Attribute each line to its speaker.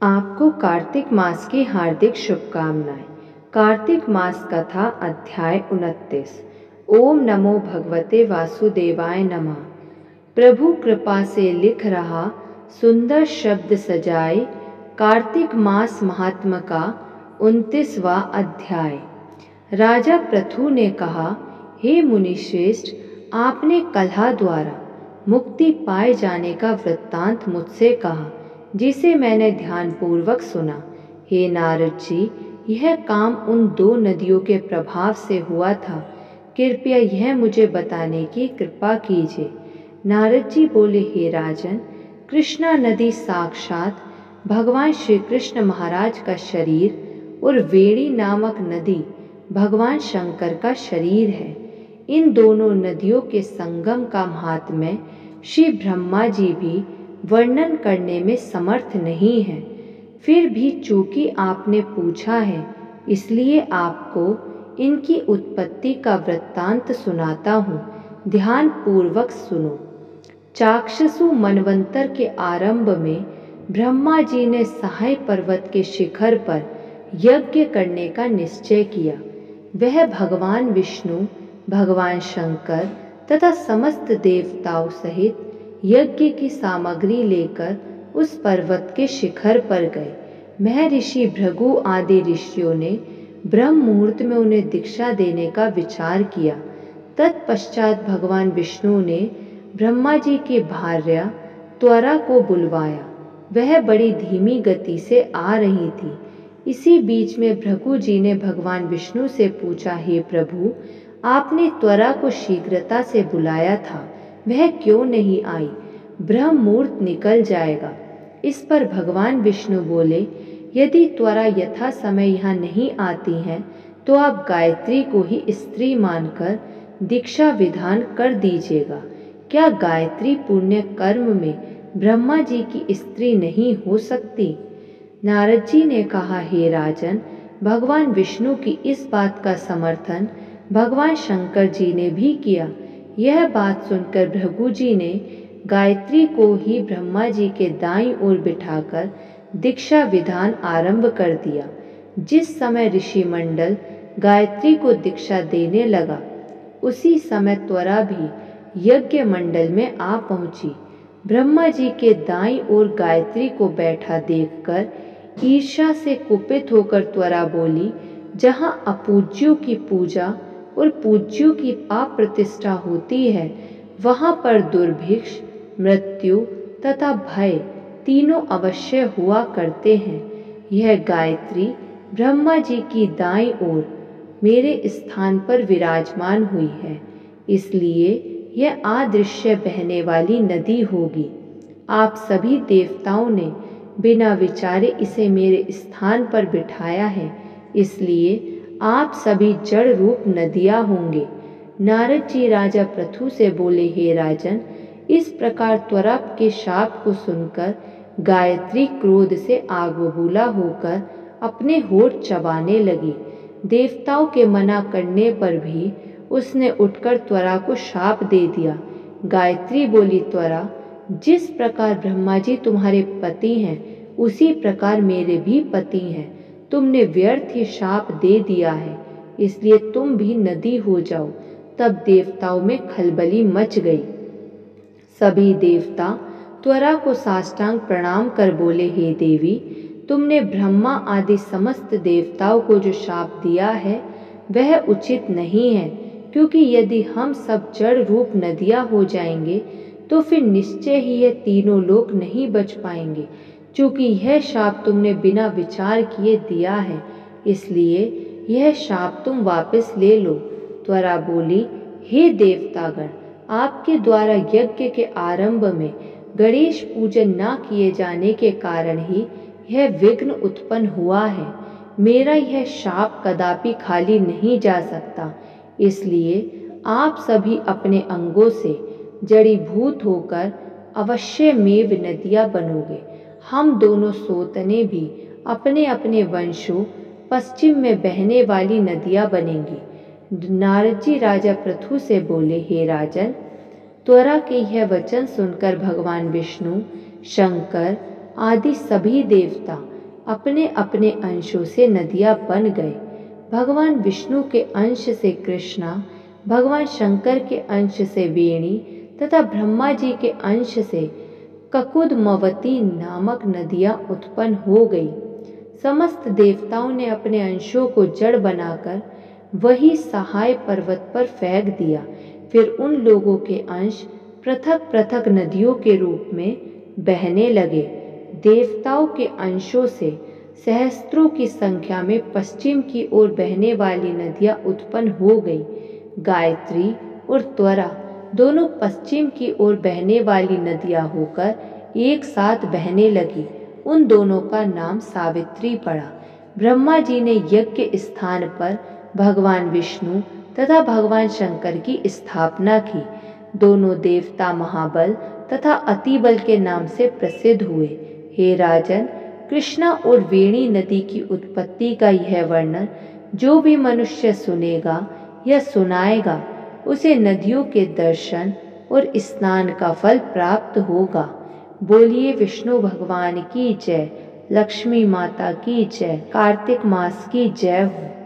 Speaker 1: आपको कार्तिक मास की हार्दिक शुभकामनाएं। कार्तिक मास कथा अध्याय 29। ओम नमो भगवते वासुदेवाय नमः। प्रभु कृपा से लिख रहा सुंदर शब्द सजाए कार्तिक मास महात्म का 29वां अध्याय। राजा पृथु ने कहा, हे मुनिश्रेष्ठ, आपने कलह द्वारा मुक्ति पाए जाने का वृत्तांत मुझसे कहा, जिसे मैंने ध्यानपूर्वक सुना। हे नारद जी, यह काम उन 2 नदियों के प्रभाव से हुआ था। कृपया यह मुझे बताने की कृपा कीजिए। नारद जी बोले, हे राजन, कृष्णा नदी साक्षात भगवान श्री कृष्ण महाराज का शरीर और वेणी नामक नदी भगवान शंकर का शरीर है। इन दोनों नदियों के संगम का महात्म्य श्री ब्रह्मा जी भी वर्णन करने में समर्थ नहीं है। फिर भी चूंकि आपने पूछा है, इसलिए आपको इनकी उत्पत्ति का वृत्तांत सुनाता हूँ। ध्यान पूर्वक सुनो। चाक्षसु मनवंतर के आरंभ में ब्रह्मा जी ने सहाय पर्वत के शिखर पर यज्ञ करने का निश्चय किया। वह भगवान विष्णु, भगवान शंकर तथा समस्त देवताओं सहित यज्ञ की सामग्री लेकर उस पर्वत के शिखर पर गए। महर्षि भृगु आदि ऋषियों ने ब्रह्म मुहूर्त में उन्हें दीक्षा देने का विचार किया। तत्पश्चात भगवान विष्णु ने ब्रह्मा जी की भार्या त्वरा को बुलवाया। वह बड़ी धीमी गति से आ रही थी। इसी बीच में भृगु जी ने भगवान विष्णु से पूछा, हे प्रभु, आपने त्वरा को शीघ्रता से बुलाया था, वह क्यों नहीं आई? ब्रह्म मुहूर्त निकल जाएगा। इस पर भगवान विष्णु बोले, यदि त्वरा यथा समय यहाँ नहीं आती हैं, तो आप गायत्री को ही स्त्री मानकर दीक्षा विधान कर दीजिएगा। क्या गायत्री पुण्य कर्म में ब्रह्मा जी की स्त्री नहीं हो सकती? नारद जी ने कहा, हे राजन, भगवान विष्णु की इस बात का समर्थन भगवान शंकर जी ने भी किया। यह बात सुनकर भृगु जी ने गायत्री को ही ब्रह्मा जी के दाईं ओर बिठाकर दीक्षा विधान आरंभ कर दिया। जिस समय ऋषि मंडल गायत्री को दीक्षा देने लगा, उसी समय त्वरा भी यज्ञ मंडल में आ पहुंची। ब्रह्मा जी के दाईं ओर गायत्री को बैठा देखकर ईर्ष्या से कुपित होकर त्वरा बोली, जहां अपूज्यों की पूजा और पूज्यों की पाप प्रतिष्ठा होती है, वहां पर दुर्भिक्ष, मृत्यु तथा भय तीनों अवश्य हुआ करते हैं। यह गायत्री ब्रह्मा जी की दाईं ओर मेरे स्थान पर विराजमान हुई है, इसलिए यह अदृश्य बहने वाली नदी होगी। आप सभी देवताओं ने बिना विचारे इसे मेरे स्थान पर बिठाया है, इसलिए आप सभी जड़ रूप नदियां होंगे। नारद जी राजा पृथु से बोले, हे राजन, इस प्रकार त्वरा के शाप को सुनकर गायत्री क्रोध से आग बबूला होकर अपने होठ चबाने लगी। देवताओं के मना करने पर भी उसने उठकर त्वरा को शाप दे दिया। गायत्री बोली, त्वरा, जिस प्रकार ब्रह्मा जी तुम्हारे पति हैं, उसी प्रकार मेरे भी पति हैं। तुमने व्यर्थ ही शाप दे दिया है, इसलिए तुम भी नदी हो जाओ। तब देवताओं में खलबली मच गई। सभी देवता त्वरा को साष्टांग प्रणाम कर बोले, हे देवी, तुमने ब्रह्मा आदि समस्त देवताओं को जो शाप दिया है, वह उचित नहीं है, क्योंकि यदि हम सब जड़ रूप नदियां हो जाएंगे, तो फिर निश्चय ही ये तीनों लोक नहीं बच पाएंगे। चूंकि यह शाप तुमने बिना विचार किए दिया है, इसलिए यह शाप तुम वापस ले लो। त्वरा बोली, हे देवतागण, आपके द्वारा यज्ञ के आरंभ में गणेश पूजन न किए जाने के कारण ही यह विघ्न उत्पन्न हुआ है। मेरा यह शाप कदापि खाली नहीं जा सकता, इसलिए आप सभी अपने अंगों से जड़ीभूत होकर अवश्य मेव नदियां बनोगे। हम दोनों सोतने भी अपने अपने वंशों पश्चिम में बहने वाली नदियां बनेंगी। नारद जी राजा पृथु से बोले, हे राजन, त्वरा के यह वचन सुनकर भगवान विष्णु, शंकर आदि सभी देवता अपने अपने अंशों से नदियाँ बन गए। भगवान विष्णु के अंश से कृष्णा, भगवान शंकर के अंश से वेणी तथा ब्रह्मा जी के अंश से ककुदमवती नामक नदियाँ उत्पन्न हो गई। समस्त देवताओं ने अपने अंशों को जड़ बनाकर वही सहाय पर्वत पर फेंक दिया। फिर उन लोगों के अंश पृथक पृथक नदियों के रूप में बहने लगे। देवताओं के अंशों से सहस्त्रों की संख्या में पश्चिम की ओर बहने वाली नदियाँ उत्पन्न हो गई। गायत्री और त्वरा दोनों पश्चिम की ओर बहने वाली नदियाँ होकर एक साथ बहने लगी। उन दोनों का नाम सावित्री पड़ा। ब्रह्मा जी ने यज्ञ स्थान पर भगवान विष्णु तथा भगवान शंकर की स्थापना की। दोनों देवता महाबल तथा अतिबल के नाम से प्रसिद्ध हुए। हे राजन, कृष्णा और वेणी नदी की उत्पत्ति का यह वर्णन जो भी मनुष्य सुनेगा या सुनाएगा, उसे नदियों के दर्शन और स्नान का फल प्राप्त होगा। बोलिए विष्णु भगवान की जय, लक्ष्मी माता की जय, कार्तिक मास की जय हो।